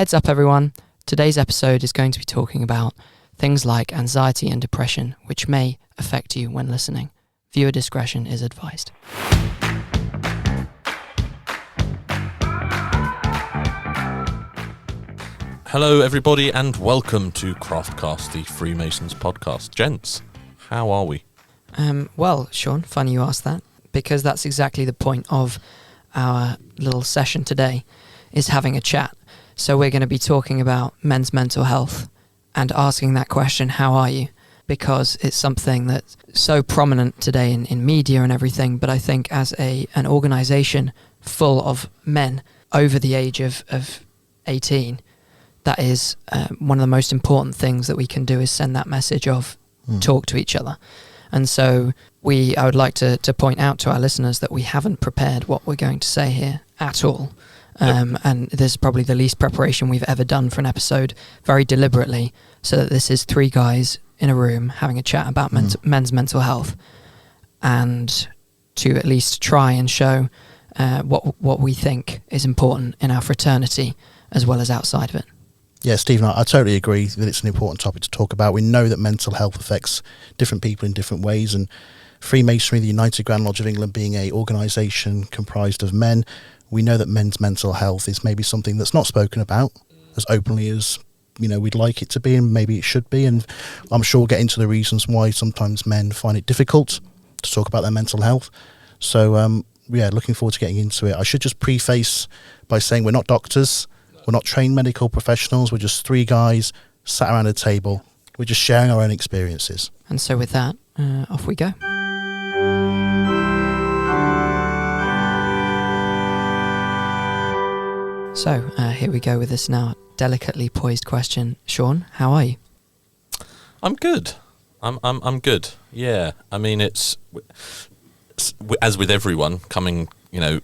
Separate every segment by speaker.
Speaker 1: Heads up everyone, today's episode is going to be talking about things like anxiety and depression, which may affect you when listening. Viewer discretion is advised.
Speaker 2: Hello everybody and welcome to Craftcast, the Freemasons podcast. Gents, how are we?
Speaker 1: Well, Shaun, funny you asked that, because that's exactly the point of our little session today, is having a chat. So we're going to be talking about men's mental health and asking that question, how are you? Because it's something that's so prominent today in media and everything, but I think as an organisation full of men over the age of 18, that is one of the most important things that we can do, is send that message of talk to each other. And so I would like to point out to our listeners that we haven't prepared what we're going to say here at all. And this is probably the least preparation we've ever done for an episode, very deliberately, so that this is three guys in a room having a chat about men's mental health, and to at least try and show what we think is important in our fraternity as well as outside of it.
Speaker 3: Yeah, Stephen, I totally agree that it's an important topic to talk about. We know that mental health affects different people in different ways, and Freemasonry, the United Grand Lodge of England, being an organisation comprised of men, we know that men's mental health is maybe something that's not spoken about as openly as we'd like it to be, and maybe it should be. And I'm sure we'll get into the reasons why sometimes men find it difficult to talk about their mental health. So, looking forward to getting into it. I should just preface by saying we're not doctors. We're not trained medical professionals. We're just three guys sat around a table. We're just sharing our own experiences.
Speaker 1: And so with that, off we go. So here we go with this now delicately poised question. Shaun, how are you?
Speaker 2: I'm good. I'm good. Yeah. I mean, it's as with everyone coming.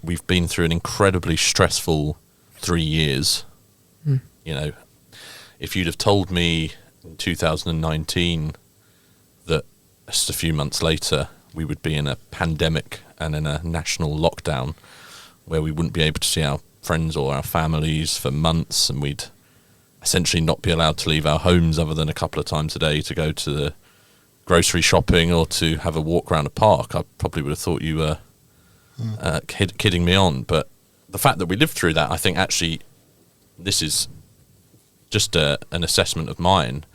Speaker 2: We've been through an incredibly stressful 3 years. If you'd have told me in 2019 that just a few months later we would be in a pandemic and in a national lockdown where we wouldn't be able to see our friends or our families for months, and we'd essentially not be allowed to leave our homes other than a couple of times a day to go to the grocery shopping or to have a walk around a park, I probably would have thought you were kidding me on. But the fact that we lived through that, I think actually this is just an assessment of mine.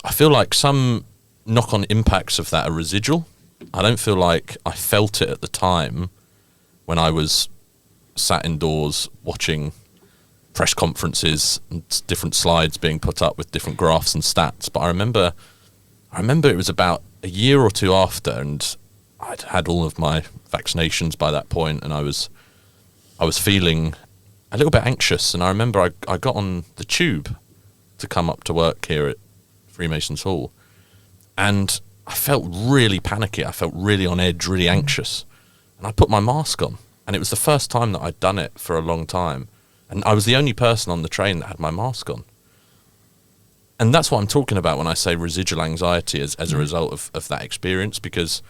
Speaker 2: I feel like some knock-on impacts of that are residual. I don't feel like I felt it at the time when I was sat indoors watching press conferences and different slides being put up with different graphs and stats. But I remember it was about a year or two after, and I'd had all of my vaccinations by that point, and I was feeling a little bit anxious. And I remember I got on the tube to come up to work here at Freemasons Hall, and I felt really panicky. I felt really on edge, really anxious, and I put my mask on. And it was the first time that I'd done it for a long time. And I was the only person on the train that had my mask on. And that's what I'm talking about when I say residual anxiety as a result of that experience, because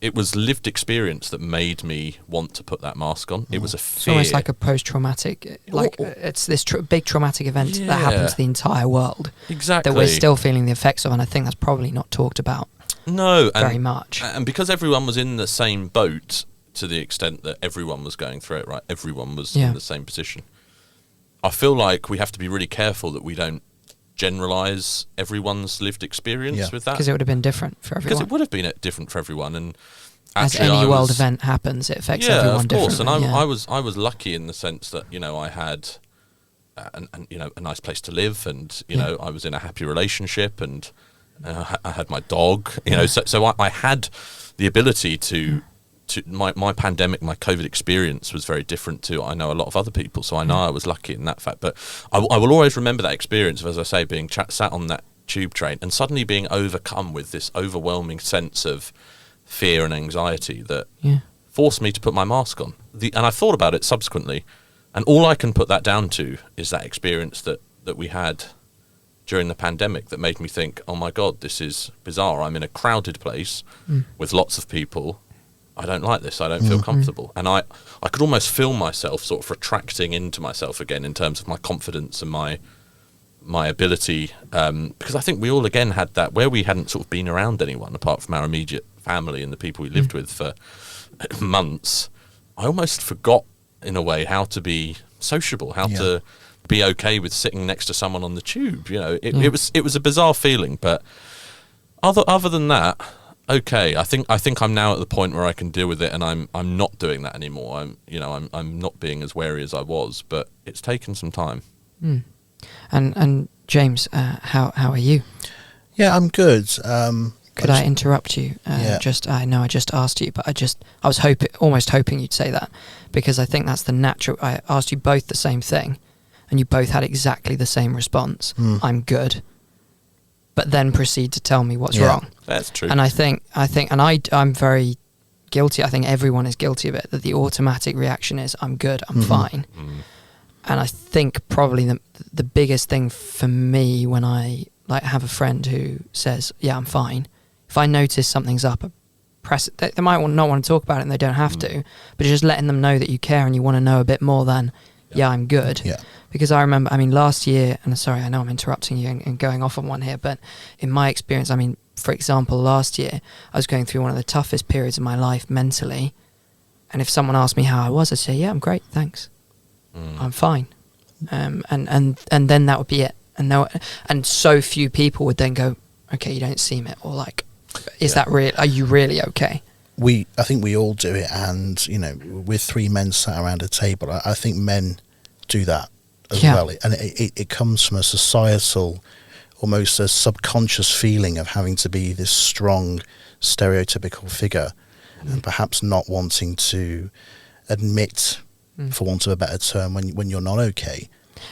Speaker 2: it was lived experience that made me want to put that mask on. It was a fear.
Speaker 1: It's almost like a post-traumatic, it's this big traumatic event that happens to the entire world.
Speaker 2: Exactly.
Speaker 1: That we're still feeling the effects of, and I think that's probably not talked about very much.
Speaker 2: And because everyone was in the same boat, to the extent that everyone was going through it, right? Everyone was in the same position. I feel like we have to be really careful that we don't generalise everyone's lived experience with that.
Speaker 1: Because it would have been different for everyone.
Speaker 2: Because it would have been different for everyone. And
Speaker 1: as any world event happens, it affects everyone differently.
Speaker 2: Yeah, of course. And I was lucky in the sense that, I had a nice place to live, and, I was in a happy relationship, and I had my dog, so I had the ability to my pandemic, my COVID experience was very different to, I know, a lot of other people. So I know I was lucky in that fact. But I will always remember that experience of, as I say, being sat on that tube train and suddenly being overcome with this overwhelming sense of fear and anxiety that forced me to put my mask on. And I thought about it subsequently, and all I can put that down to is that experience that we had during the pandemic that made me think, oh my God, this is bizarre. I'm in a crowded place with lots of people. I don't like this. I don't feel comfortable. And I could almost feel myself sort of retracting into myself again in terms of my confidence and my ability. Because I think we all, again, had that where we hadn't sort of been around anyone apart from our immediate family and the people we lived with for months. I almost forgot, in a way, how to be sociable, how to be okay with sitting next to someone on the tube. You know, it was a bizarre feeling, but other than that, okay. I think I'm now at the point where I can deal with it, and I'm not doing that anymore. I'm not being as wary as I was, but it's taken some time.
Speaker 1: And James, how are you?
Speaker 3: Yeah, I'm good.
Speaker 1: Could I interrupt you? I know I just asked you, but I was almost hoping you'd say that, because I think that's the natural. I asked you both the same thing, and you both had exactly the same response. I'm good, but then proceed to tell me what's wrong.
Speaker 2: That's true.
Speaker 1: And I think, and I'm very guilty. I think everyone is guilty of it. That the automatic reaction is, I'm good, I'm fine. And I think probably the biggest thing for me when I have a friend who says, yeah, I'm fine. If I notice something's up, I press it. They might not want to talk about it, and they don't have to, but just letting them know that you care and you want to know a bit more than, yeah, I'm good.
Speaker 3: Yeah.
Speaker 1: Because I remember, last year, and sorry, I know I'm interrupting you and going off on one here, but in my experience, for example, last year, I was going through one of the toughest periods of my life mentally, and if someone asked me how I was, I'd say, yeah, I'm great, thanks. I'm fine. And then that would be it. And so few people would then go, okay, you don't seem it, or is that real? Are you really okay?
Speaker 3: I think we all do it, and we're three men sat around a table. I think men do that as well, and it comes from a societal, almost a subconscious feeling of having to be this strong, stereotypical figure, and perhaps not wanting to admit, for want of a better term, when you're not okay.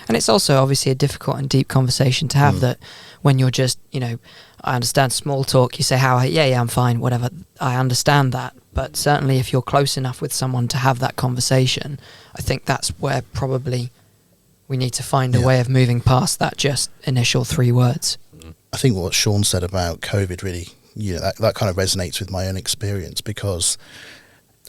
Speaker 1: And it's also obviously a difficult and deep conversation to have, that when you're just, I understand small talk, you say, yeah, I'm fine, whatever, I understand that. But certainly if you're close enough with someone to have that conversation, I think that's where probably we need to find a way of moving past that just initial 3 words.
Speaker 3: I think what Shaun said about COVID really, that kind of resonates with my own experience, because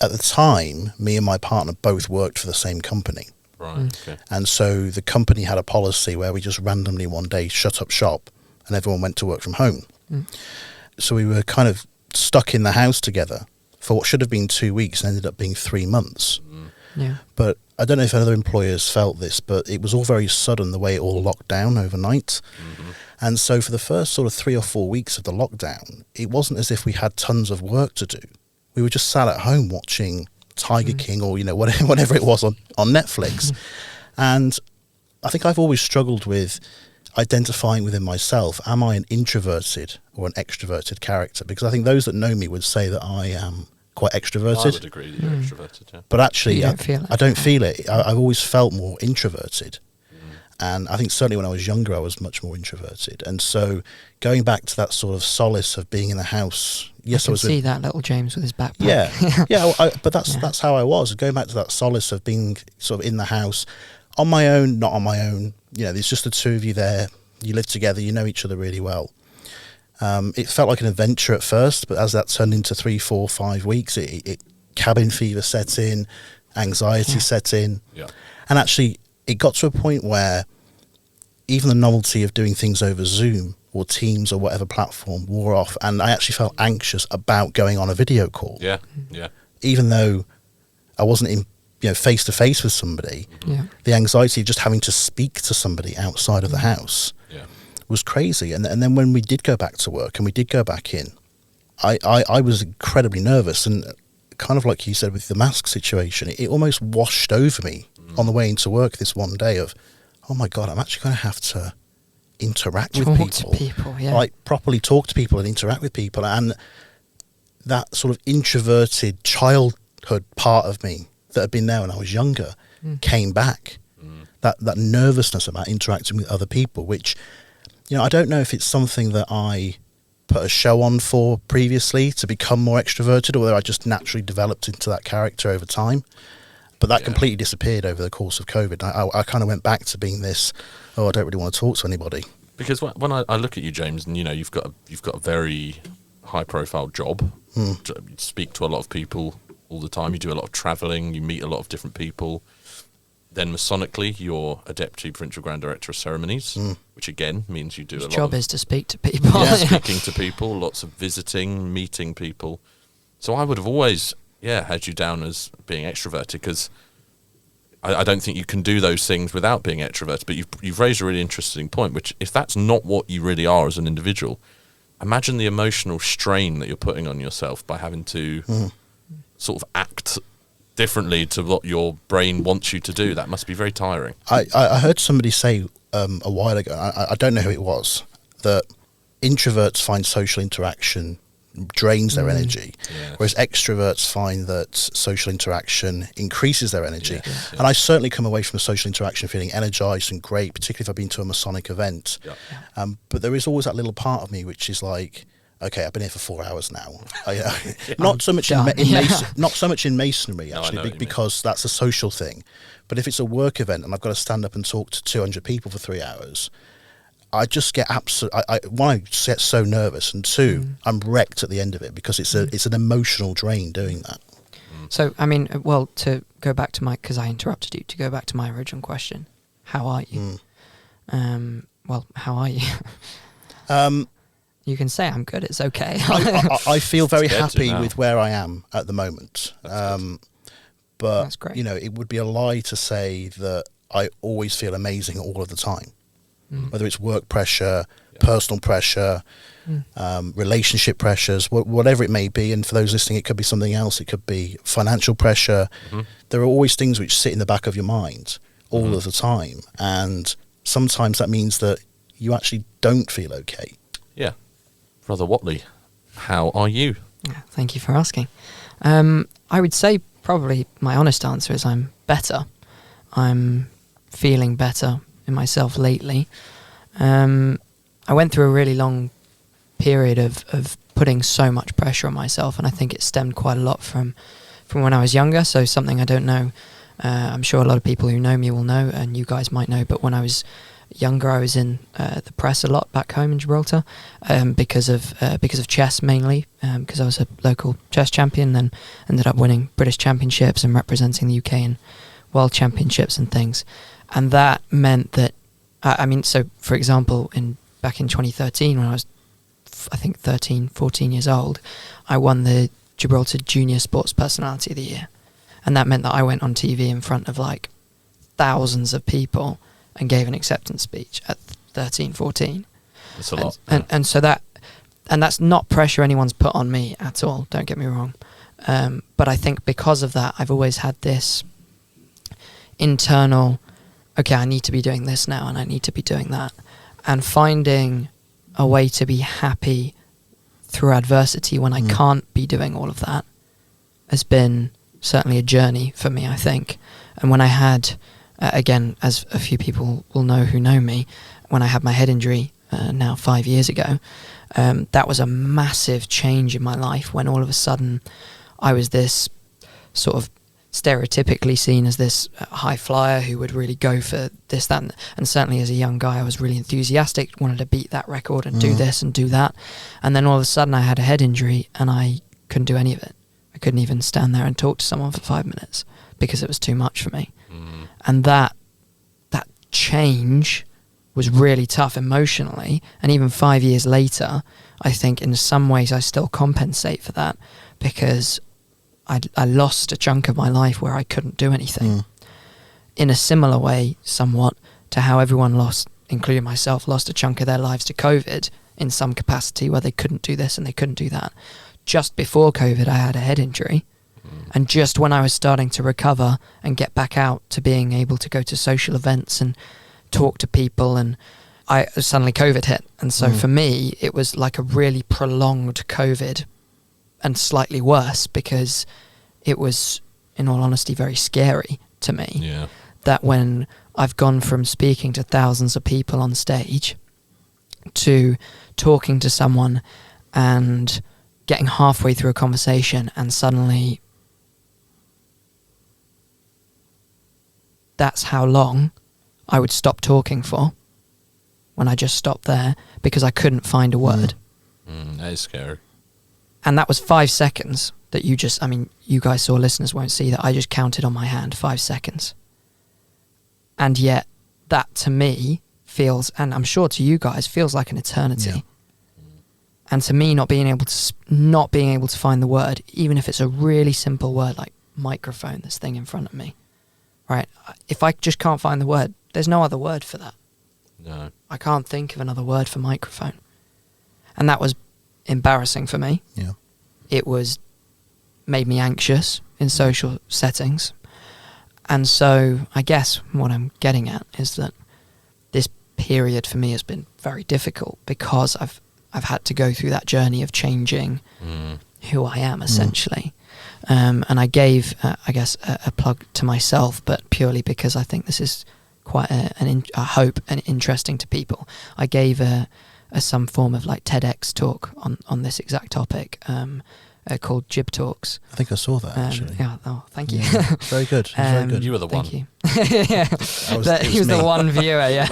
Speaker 3: at the time, me and my partner both worked for the same company.
Speaker 2: Right. Okay.
Speaker 3: And so the company had a policy where we just randomly one day shut up shop and everyone went to work from home. So we were kind of stuck in the house together for what should have been 2 weeks and ended up being 3 months.
Speaker 1: Yeah.
Speaker 3: But I don't know if other employers felt this, but it was all very sudden, the way it all locked down overnight. And so for the first sort of 3 or 4 weeks of the lockdown, it wasn't as if we had tons of work to do. We were just sat at home watching Tiger King or whatever it was on Netflix. And I think I've always struggled with identifying within myself, am I an introverted or an extroverted character? Because I think those that know me would say that I am quite extroverted.
Speaker 2: I would agree that you're extroverted, yeah.
Speaker 3: But actually,
Speaker 1: I
Speaker 3: don't feel it. I've always felt more introverted. And I think certainly when I was younger, I was much more introverted. And so going back to that sort of solace of being in the house, yes, I was
Speaker 1: see that little James with his backpack.
Speaker 3: But that's how I was. Going back to that solace of being sort of in the house, on my own, not on my own. There's just the two of you there. You live together. You know each other really well. It felt like an adventure at first, but as that turned into 3, 4, 5 weeks, it cabin fever set in, anxiety set in, and actually it got to a point where even the novelty of doing things over Zoom or Teams or whatever platform wore off, and I actually felt anxious about going on a video call.
Speaker 2: Yeah.
Speaker 3: Even though I wasn't in face to face with somebody, the anxiety of just having to speak to somebody outside of the house was crazy. And then when we did go back to work and we did go back in, I was incredibly nervous, and kind of like you said with the mask situation, it almost washed over me on the way into work this one day of, oh my God, I'm actually going to have to interact with people. Properly talk to people and interact with people. And that sort of introverted childhood part of me that had been there when I was younger came back. That nervousness about interacting with other people, which, I don't know if it's something that I put a show on for previously to become more extroverted, or whether I just naturally developed into that character over time. But that completely disappeared over the course of COVID. I kind of went back to being this, I don't really want to talk to anybody.
Speaker 2: Because when I look at you, James, and you've got a very high-profile job. You speak to a lot of people all the time. You do a lot of travelling. You meet a lot of different people. Then Masonically, you're a Deputy Provincial Grand Director of Ceremonies, which again means you do
Speaker 1: His
Speaker 2: a lot
Speaker 1: job
Speaker 2: of
Speaker 1: is to speak to people.
Speaker 2: speaking to people, lots of visiting, meeting people. So I would have always, had you down as being extroverted, because I don't think you can do those things without being extroverted. But you've raised a really interesting point, which if that's not what you really are as an individual, imagine the emotional strain that you're putting on yourself by having to sort of act differently to what your brain wants you to do. That must be very tiring.
Speaker 3: I heard somebody say a while ago, I don't know who it was, that introverts find social interaction drains their energy, whereas extroverts find that social interaction increases their energy. And I certainly come away from a social interaction feeling energized and great, particularly if I've been to a Masonic event. But there is always that little part of me which is like, okay, I've been here for 4 hours now. Not so much not so much in masonry, actually, because that's a social thing. But if it's a work event and I've got to stand up and talk to 200 people for 3 hours, I just get one, I get so nervous, and two, I'm wrecked at the end of it, because it's an emotional drain doing that.
Speaker 1: So, I mean, well, to go back to because I interrupted you, to go back to my original question, how are you? Well, how are you? You can say I'm good, it's okay.
Speaker 3: I feel very happy with where I am at the moment. But,
Speaker 1: That's great.
Speaker 3: It would be a lie to say that I always feel amazing all of the time. Whether it's work pressure, personal pressure, relationship pressures, whatever it may be. And for those listening, it could be something else. It could be financial pressure. There are always things which sit in the back of your mind all of the time. And sometimes that means that you actually don't feel okay.
Speaker 2: Yeah. Brother Watley, how are you?
Speaker 1: Thank you for asking. I would say probably my honest answer is I'm better. I'm feeling better in myself lately. I went through a really long period of putting so much pressure on myself, and I think it stemmed quite a lot from when I was younger. So something I don't know, I'm sure a lot of people who know me will know, and you guys might know, but when I was younger, I was in the press a lot back home in Gibraltar, because of chess mainly, because I was a local chess champion, then ended up winning British championships and representing the UK in world championships and things. And that meant that, so for example, back in 2013, when I was, I think 13, 14 years old, I won the Gibraltar Junior Sports Personality of the Year. And that meant that I went on TV in front of like thousands of people and gave an acceptance speech at 13, 14.
Speaker 2: That's a lot.
Speaker 1: And so that's not pressure anyone's put on me at all, don't get me wrong. But I think because of that, I've always had this internal, okay, I need to be doing this now and I need to be doing that. And finding a way to be happy through adversity when I can't be doing all of that has been certainly a journey for me, I think. And when I had, again, as a few people will know who know me, when I had my head injury now 5 years ago, that was a massive change in my life, when all of a sudden I was this sort of stereotypically seen as this high flyer who would really go for this, that, and certainly as a young guy I was really enthusiastic, wanted to beat that record and do this and do that. And then all of a sudden I had a head injury and I couldn't do any of it. I couldn't even stand there and talk to someone for 5 minutes because it was too much for me. And that change was really tough emotionally. And even 5 years later, I think in some ways I still compensate for that, because I lost a chunk of my life where I couldn't do anything. In a similar way, somewhat, to how everyone lost, including myself, lost a chunk of their lives to COVID in some capacity, where they couldn't do this and they couldn't do that. Just before COVID, I had a head injury. And just when I was starting to recover and get back out to being able to go to social events and talk to people, and suddenly COVID hit. And so for me, it was like a really prolonged COVID, and slightly worse, because it was, in all honesty, very scary to me.
Speaker 2: Yeah.
Speaker 1: That when I've gone from speaking to thousands of people on stage to talking to someone and getting halfway through a conversation, and suddenly that's how long I would stop talking for, when I just stopped there because I couldn't find a word.
Speaker 2: That is scary.
Speaker 1: And that was 5 seconds that you guys saw, listeners won't see that I just counted on my hand 5 seconds. And yet that to me feels, and I'm sure to you guys, feels like an eternity.
Speaker 3: Yeah.
Speaker 1: And to me, not being able to find the word, even if it's a really simple word like microphone, this thing in front of me, right? If I just can't find the word, there's no other word for that.
Speaker 2: No.
Speaker 1: I can't think of another word for microphone. And that was embarrassing for me.
Speaker 3: Yeah.
Speaker 1: It made me anxious in social settings. And so I guess what I'm getting at is that this period for me has been very difficult because I've had to go through that journey of changing who I am, essentially. And I gave, a plug to myself, but purely because I think this is quite a hope and interesting to people. I gave some form of like TEDx talk on this exact topic called Jib Talks.
Speaker 3: I think I saw that, actually.
Speaker 1: Yeah, oh, thank you.
Speaker 3: Yeah. Very good. Very good.
Speaker 2: You were the one.
Speaker 1: Thank you. Yeah. He was
Speaker 3: me.
Speaker 1: the one viewer, yeah.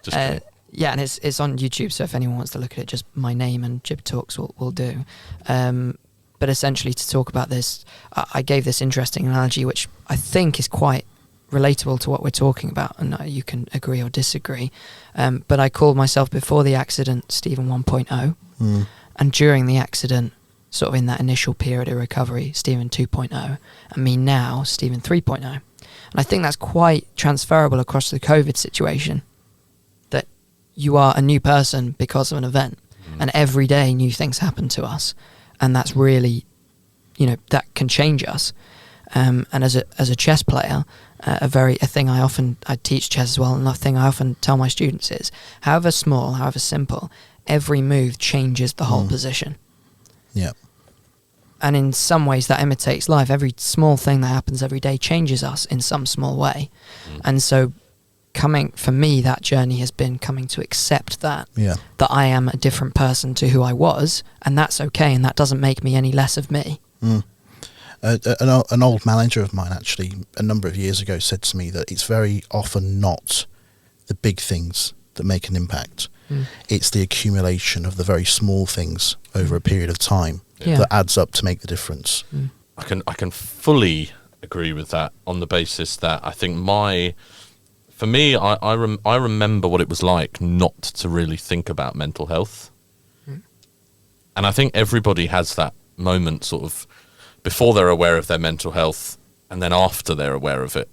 Speaker 2: Just kidding.
Speaker 1: Yeah, and it's on YouTube, so if anyone wants to look at it, just my name and Jib Talks will do. But essentially, to talk about this, I gave this interesting analogy, which I think is quite relatable to what we're talking about, and you can agree or disagree. But I called myself, before the accident, Stephen 1.0, and during the accident, sort of in that initial period of recovery, Stephen 2.0, and me now, Stephen 3.0. And I think that's quite transferable across the COVID situation, that you are a new person because of an event, and every day new things happen to us, and that's really, that can change us. And as a chess player, a thing I teach chess as well, and a thing I often tell my students is, however small, however simple, every move changes the whole position.
Speaker 3: Yeah.
Speaker 1: And in some ways that imitates life. Every small thing that happens every day changes us in some small way. And so for me, that journey has been coming to accept that I am a different person to who I was, and that's okay, and that doesn't make me any less of me.
Speaker 3: An old manager of mine, actually, a number of years ago, said to me that it's very often not the big things that make an impact. It's the accumulation of the very small things over a period of time that adds up to make the difference.
Speaker 2: I can fully agree with that, on the basis that I think for me, I remember what it was like not to really think about mental health. And I think everybody has that moment sort of before they're aware of their mental health, and then after they're aware of it,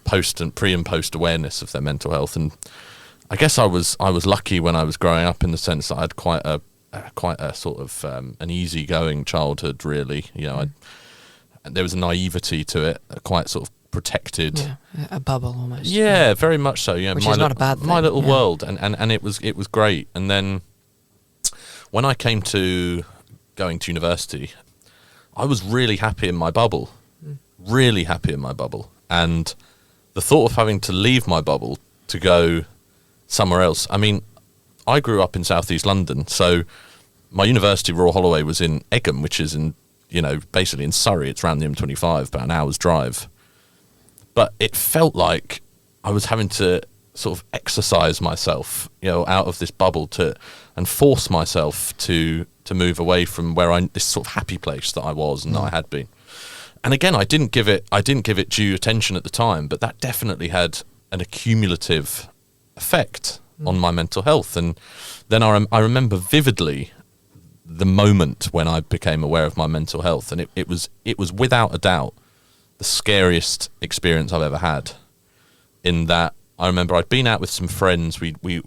Speaker 2: post and pre and post awareness of their mental health. And I guess I was lucky when I was growing up, in the sense that I had quite a sort of an easygoing childhood, really. There was a naivety to it, quite sort of protected.
Speaker 1: Yeah, a bubble almost.
Speaker 2: Yeah, very much so.
Speaker 1: Which is not a bad thing.
Speaker 2: My little world, and it was great. And then when I came to going to university, I was really happy in my bubble, really happy in my bubble. And the thought of having to leave my bubble to go somewhere else. I mean, I grew up in southeast London, so my university, Royal Holloway, was in Egham, which is basically in Surrey. It's around the M25, about an hour's drive. But it felt like I was having to sort of exercise myself, out of this bubble and force myself to move away from this sort of happy place that I was and that I had been. And again, I didn't give it due attention at the time, but that definitely had an accumulative effect on my mental health. And then I remember vividly the moment when I became aware of my mental health, and it was without a doubt the scariest experience I've ever had. In that, I remember I'd been out with some friends. We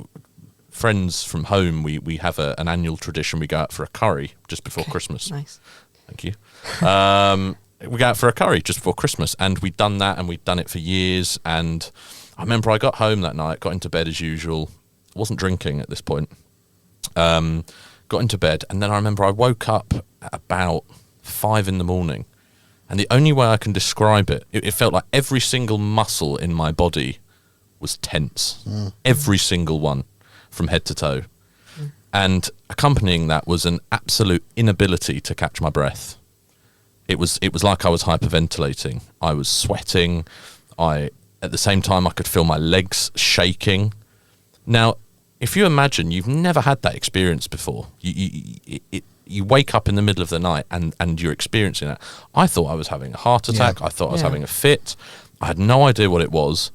Speaker 2: friends from home. We have an annual tradition. We go out for a curry just before Christmas.
Speaker 1: Nice.
Speaker 2: Thank you. We go out for a curry just before Christmas, and we'd done that, and we'd done it for years. And I remember I got home that night, got into bed as usual. I wasn't drinking at this point. Got into bed, and then I remember I woke up at about 5 a.m, and the only way I can describe it felt like every single muscle in my body was tense. Every single one, from head to toe. And accompanying that was an absolute inability to catch my breath. It was like I was hyperventilating. I was sweating. At the same time, I could feel my legs shaking. Now, if you imagine you've never had that experience before, it you wake up in the middle of the night and you're experiencing that. I thought I was having a heart attack. I thought I was having a fit. I had no idea what it was.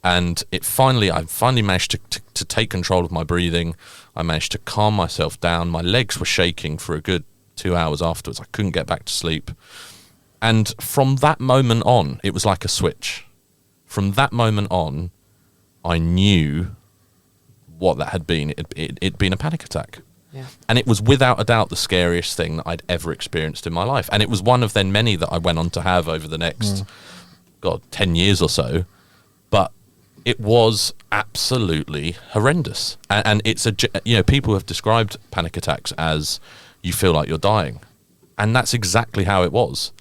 Speaker 2: And I finally managed to take control of my breathing. I managed to calm myself down. My legs were shaking for a good 2 hours afterwards. I couldn't get back to sleep. And from that moment on, it was like a switch. From that moment on, I knew what that had been. It'd been a panic attack.
Speaker 1: Yeah.
Speaker 2: And it was without a doubt the scariest thing that I'd ever experienced in my life. And it was one of then many that I went on to have over the next, 10 years or so. But it was absolutely horrendous. And it's people have described panic attacks as you feel like you're dying. And that's exactly how it was.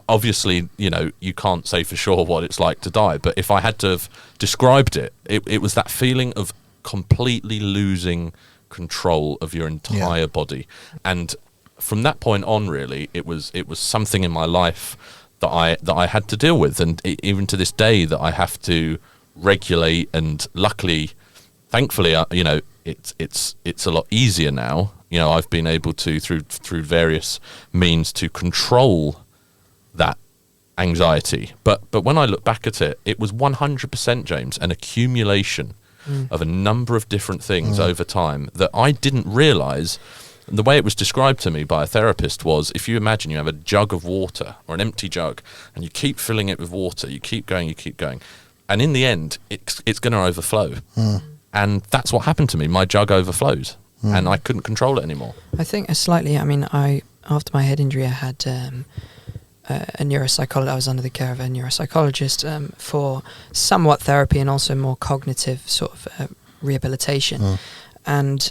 Speaker 2: Obviously, you can't say for sure what it's like to die. But if I had to have described it was that feeling of completely losing control of your entire body. And from that point on, really, it was something in my life that I had to deal with. And even to this day that I have to regulate, and luckily, thankfully, it's a lot easier now. I've been able to through various means to control that anxiety. But when I look back at it, it was 100%, James, an accumulation of a number of different things over time that I didn't realise. The way it was described to me by a therapist was, if you imagine you have a jug of water or an empty jug and you keep filling it with water, you keep going, and in the end, it's going to overflow. And that's what happened to me. My jug overflowed, and I couldn't control it anymore.
Speaker 1: I think after my head injury, I had a neuropsychologist. I was under the care of a neuropsychologist for somewhat therapy and also more cognitive sort of rehabilitation. And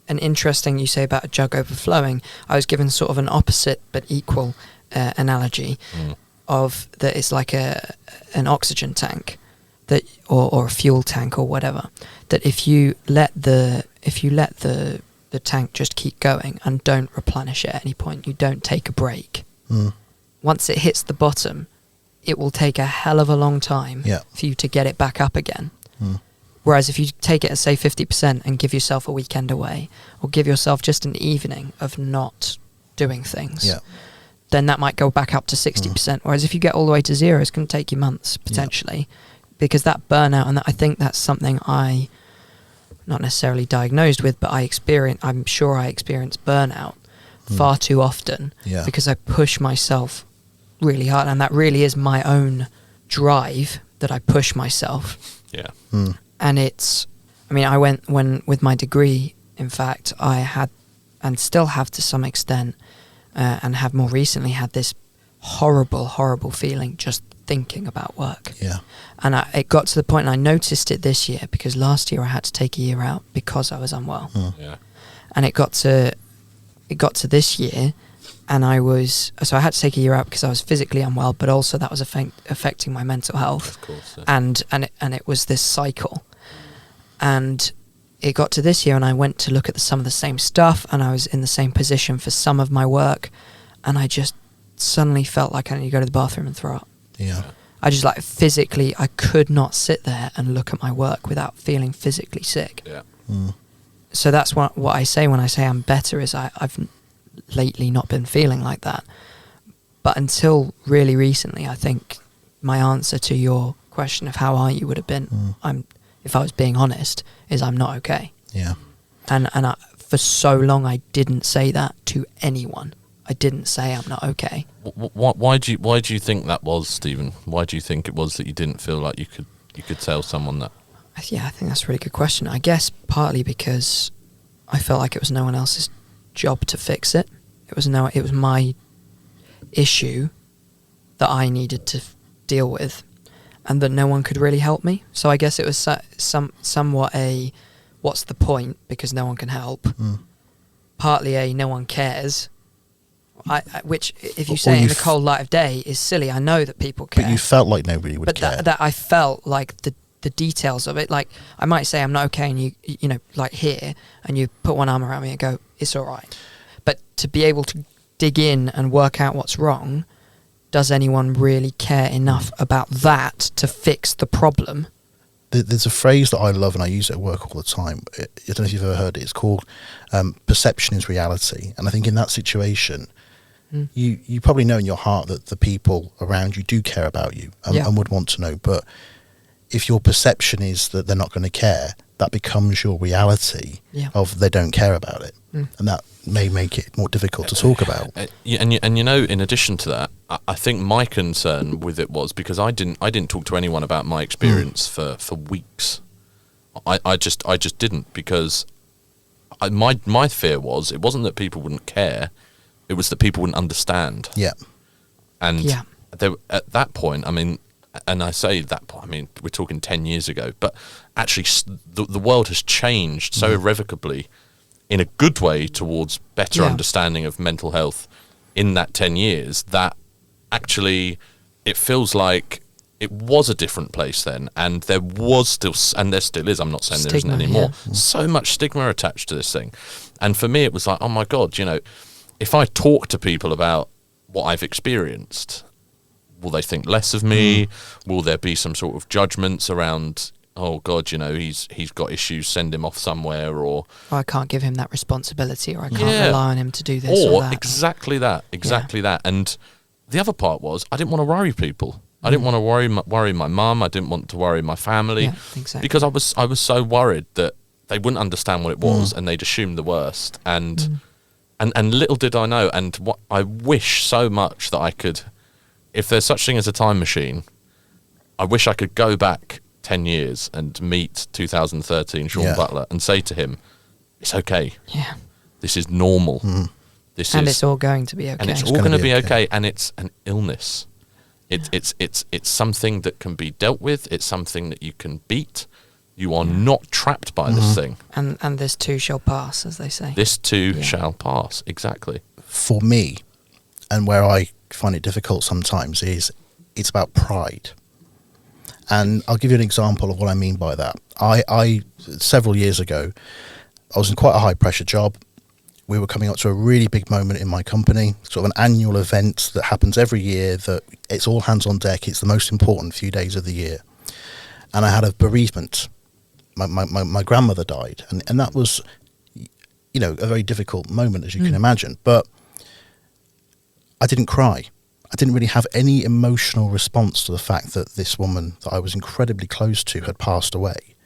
Speaker 1: an interesting, you say about a jug overflowing, I was given sort of an opposite but equal analogy of that it's like an oxygen tank. That or a fuel tank or whatever, that if you let the tank just keep going and don't replenish it at any point, you don't take a break. Once it hits the bottom, it will take a hell of a long time for you to get it back up again. Whereas if you take it at, say, 50% and give yourself a weekend away, or give yourself just an evening of not doing things, then that might go back up to 60%. Whereas if you get all the way to zero, it's going to take you months, potentially. Because that burnout, and I think that's something I, not necessarily diagnosed with, but I'm sure I experience burnout far too often because I push myself really hard, and that really is my own drive that I push myself.
Speaker 2: Yeah.
Speaker 1: And I went with my degree, in fact, I had, and still have to some extent, and have more recently had this horrible, horrible feeling just thinking about work. And it got to the point, and I noticed it this year, because last year I had to take a year out because I was unwell. And it got to this year, and I had to take a year out because I was physically unwell, but also that was affecting my mental health.
Speaker 2: Of course,
Speaker 1: and it was this cycle. And it got to this year, and I went to look at some of the same stuff, and I was in the same position for some of my work, and I just suddenly felt like I need to go to the bathroom and throw up. I just physically, I could not sit there and look at my work without feeling physically sick. So that's what I say when I say I'm better, is I've lately not been feeling like that. But until really recently, I think my answer to your question of how are you would have been, if I was being honest, is I'm not okay. And for so long I didn't say that to anyone. I didn't say I'm not okay.
Speaker 2: Why do you think that was, Stephen? Why do you think it was that you didn't feel like you could tell someone that?
Speaker 1: Yeah, I think that's a really good question. I guess partly because I felt like it was no one else's job to fix it. It was my issue that I needed to deal with, and that no one could really help me. So I guess it was somewhat a what's the point, because no one can help. Partly a no one cares. Which, if you say it in the cold light of day, is silly. I know that people care.
Speaker 3: But you felt like nobody would care.
Speaker 1: But that I felt like the details of it. Like, I might say I'm not okay, and you know, like here, and you put one arm around me and go, it's all right. But to be able to dig in and work out what's wrong, does anyone really care enough about that to fix the problem?
Speaker 3: there's a phrase that I love and I use it at work all the time. I don't know if you've ever heard it. It's called perception is reality. And I think in that situation, you probably know in your heart that the people around you do care about you and would want to know. But if your perception is that they're not going to care, that becomes your reality of they don't care about it. And that may make it more difficult to talk about.
Speaker 2: And in addition to that, I think my concern with it was because I didn't talk to anyone about my experience for weeks. I just didn't, because my fear was, it wasn't that people wouldn't care, it was that people wouldn't understand. And at that point, I mean, and I say that point, I mean, we're talking 10 years ago, but actually the world has changed so irrevocably in a good way towards better understanding of mental health in that 10 years, that actually it feels like it was a different place then, and there was still, and there still is, I'm not saying there isn't anymore, so much stigma attached to this thing. And for me it was like, oh my God, if I talk to people about what I've experienced, will they think less of me? Will there be some sort of judgments around, oh God, he's got issues, send him off somewhere, or
Speaker 1: I can't give him that responsibility, or I can't rely on him to do this or that.
Speaker 2: Exactly that. And the other part was, I didn't want to worry people. I didn't want to worry my mum. I didn't want to worry my family, because I was so worried that they wouldn't understand what it was and they'd assume the worst. And little did I know. And what I wish so much that I could, if there's such thing as a time machine, I wish I could go back 10 years and meet 2013 Shaun Butler and say to him, it's okay.
Speaker 1: Yeah.
Speaker 2: This is normal.
Speaker 1: It's all going to be okay.
Speaker 2: And it's all going to be okay. And it's an illness. It's something that can be dealt with. It's something that you can beat. You are not trapped by this thing.
Speaker 1: And this too shall pass, as they say.
Speaker 2: This too shall pass. Exactly.
Speaker 3: For me, and where I find it difficult sometimes, is it's about pride. And I'll give you an example of what I mean by that. I several years ago, I was in quite a high pressure job. We were coming up to a really big moment in my company, sort of an annual event that happens every year, that it's all hands on deck. It's the most important few days of the year. And I had a bereavement. My grandmother died. And that was, a very difficult moment, as you can imagine. But I didn't cry. I didn't really have any emotional response to the fact that this woman that I was incredibly close to had passed away,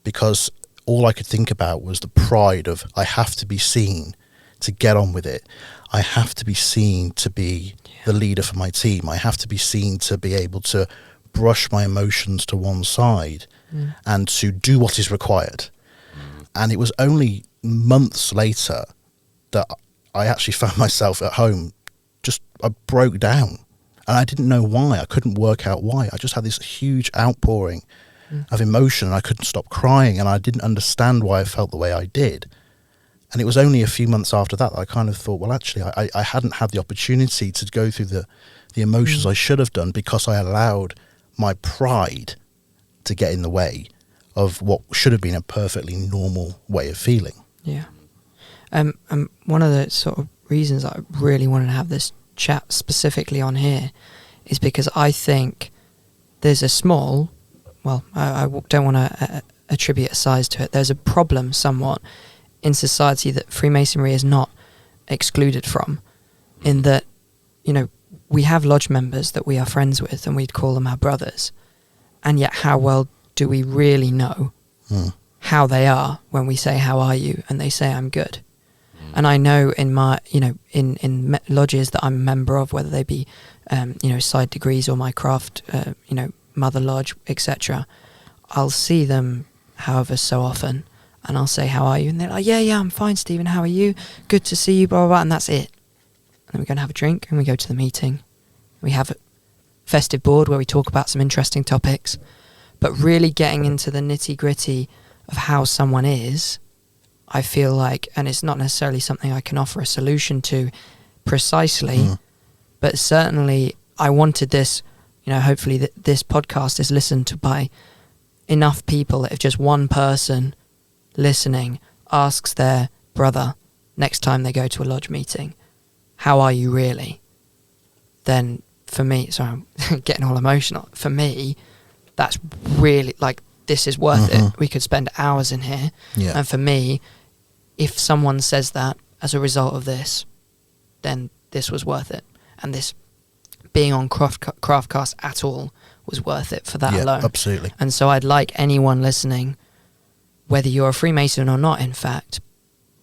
Speaker 3: because all I could think about was the pride of, I have to be seen to get on with it. I have to be seen to be the leader for my team. I have to be seen to be able to brush my emotions to one side and to do what is required. And it was only months later that I actually found myself at home. I broke down, and I didn't know why. I couldn't work out why. I just had this huge outpouring of emotion, and I couldn't stop crying, and I didn't understand why I felt the way I did. And it was only a few months after that I kind of thought, well, actually, I hadn't had the opportunity to go through the emotions I should have done, because I allowed my pride to get in the way of what should have been a perfectly normal way of feeling.
Speaker 1: Yeah. One of the sort of reasons I really wanted to have this chat specifically on here is because I think there's a small, well, I don't want to attribute a size to it, there's a problem somewhat in society that Freemasonry is not excluded from, in that, we have lodge members that we are friends with and we'd call them our brothers, and yet how well do we really know how they are when we say, how are you? And they say, I'm good. And I know in my, in lodges that I'm a member of, whether they be, side degrees or my craft, mother lodge, etc., I'll see them however so often, and I'll say, how are you? And they're like, yeah, I'm fine, Stephen, how are you? Good to see you, blah, blah, blah, and that's it. And then we go and have a drink, and we go to the meeting. We have a festive board where we talk about some interesting topics, but really getting into the nitty-gritty of how someone is, I feel like, and it's not necessarily something I can offer a solution to precisely, but certainly I wanted this, hopefully this podcast is listened to by enough people that if just one person listening asks their brother next time they go to a lodge meeting, how are you really? Then for me, sorry, I'm getting all emotional. For me, that's really, like, this is worth it. We could spend hours in here.
Speaker 3: Yeah.
Speaker 1: And for me, if someone says that as a result of this, then this was worth it. And this being on Craftcast at all was worth it for that alone.
Speaker 3: Absolutely.
Speaker 1: And so I'd like anyone listening, whether you're a Freemason or not, in fact,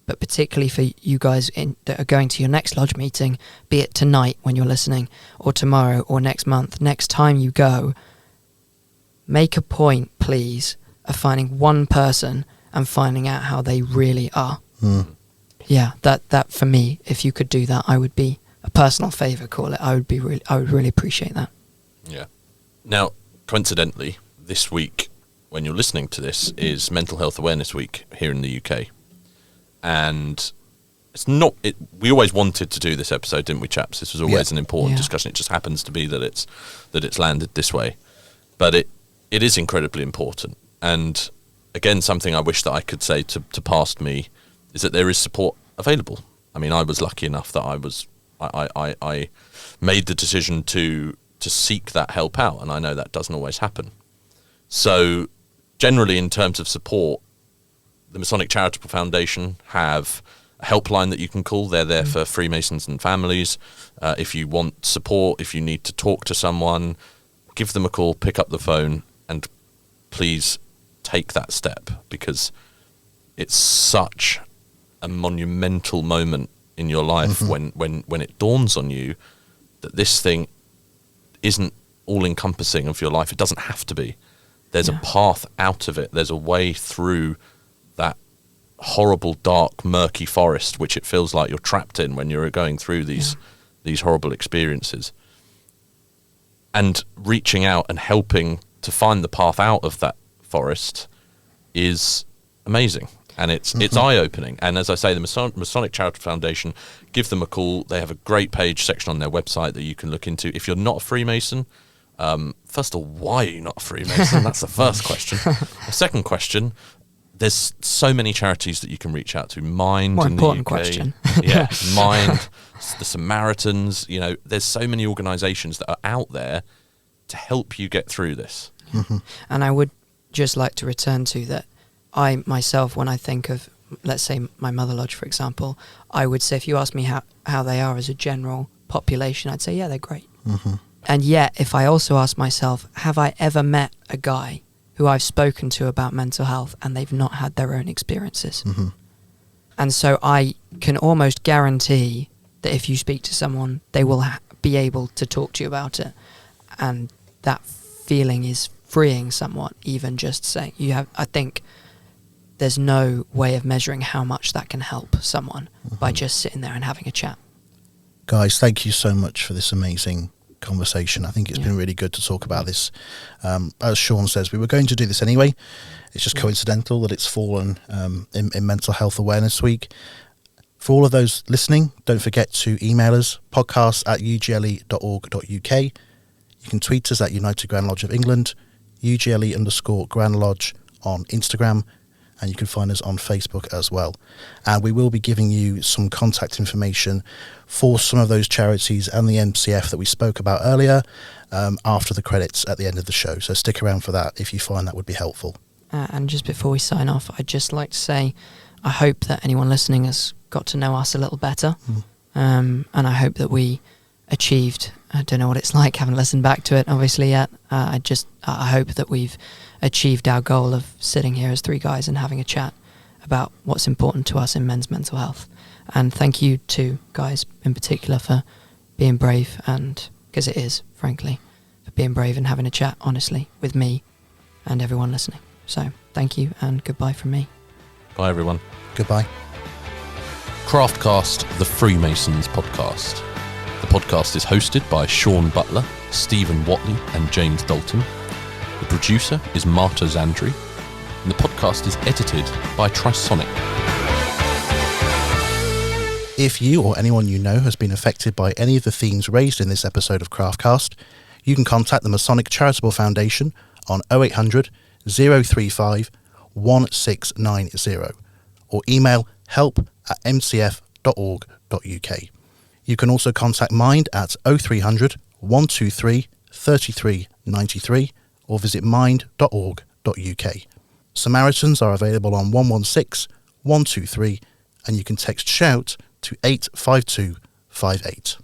Speaker 1: but particularly for you guys that are going to your next lodge meeting, be it tonight when you're listening, or tomorrow, or next month, next time you go, make a point, please, of finding one person and finding out how they really are. Yeah, that for me, if you could do that, I would be a personal favour, call it. I would really appreciate that.
Speaker 2: Yeah. Now, coincidentally, this week, when you're listening to this, is Mental Health Awareness Week here in the UK. And it's not. We always wanted to do this episode, didn't we, chaps? This was always an important discussion. It just happens to be that it's landed this way. But it is incredibly important. And again, something I wish that I could say to past me is that there is support available. I mean, I was lucky enough that I made the decision to seek that help out, and I know that doesn't always happen. So generally, in terms of support, the Masonic Charitable Foundation have a helpline that you can call. They're there for Freemasons and families. If you want support, if you need to talk to someone, give them a call, pick up the phone, and please take that step, because it's such a monumental moment in your life when it dawns on you that this thing isn't all-encompassing of your life. It doesn't have to be. There's a path out of it. There's a way through that horrible, dark, murky forest, which it feels like you're trapped in when you're going through these horrible experiences. And reaching out and helping to find the path out of that forest is amazing. And it's eye-opening. And as I say, the Masonic Charitable Foundation, give them a call. They have a great page section on their website that you can look into. If you're not a Freemason, first of all, why are you not a Freemason? That's the first question. The second question, there's so many charities that you can reach out to. Mind
Speaker 1: More
Speaker 2: in
Speaker 1: important
Speaker 2: the UK.
Speaker 1: question.
Speaker 2: Yeah, Mind, the Samaritans. You know, there's so many organisations that are out there to help you get through this.
Speaker 1: And I would just like to return to that. I myself, when I think of, let's say, my mother lodge, for example, I would say, if you ask me how they are as a general population, I'd say, yeah, they're great. And yet, if I also ask myself, have I ever met a guy who I've spoken to about mental health and they've not had their own experiences? And so I can almost guarantee that if you speak to someone, they will be able to talk to you about it. And that feeling is freeing somewhat, even just saying you have. I think there's no way of measuring how much that can help someone by just sitting there and having a chat.
Speaker 3: Guys, thank you so much for this amazing conversation. I think it's been really good to talk about this. As Shaun says, we were going to do this anyway. It's just coincidental that it's fallen in Mental Health Awareness Week. For all of those listening, don't forget to email us, podcast@ugle.org.uk. You can tweet us at United Grand Lodge of England, UGLE_Grand Lodge on Instagram, and you can find us on Facebook as well. And we will be giving you some contact information for some of those charities and the MCF that we spoke about earlier after the credits at the end of the show. So stick around for that if you find that would be helpful.
Speaker 1: And just before we sign off, I'd just like to say I hope that anyone listening has got to know us a little better. And I hope that we achieved, I don't know what it's like, haven't listened back to it obviously yet. I hope that we've achieved our goal of sitting here as three guys and having a chat about what's important to us in men's mental health. And thank you to guys in particular for being brave, and because it is, frankly, for being brave and having a chat honestly with me and everyone listening. So thank you and goodbye from me.
Speaker 2: Bye everyone.
Speaker 3: Goodbye.
Speaker 2: Craftcast, the Freemasons podcast. The podcast is hosted by Shaun Butler, Stephen Watley and James Dalton. The producer is Marta Zandri, and the podcast is edited by Trisonic.
Speaker 3: If you or anyone you know has been affected by any of the themes raised in this episode of Craftcast, you can contact the Masonic Charitable Foundation on 0800 035 1690 or email help@mcf.org.uk. You can also contact Mind at 0300 123 3393 or visit mind.org.uk. Samaritans are available on 116 123, and you can text SHOUT to 85258.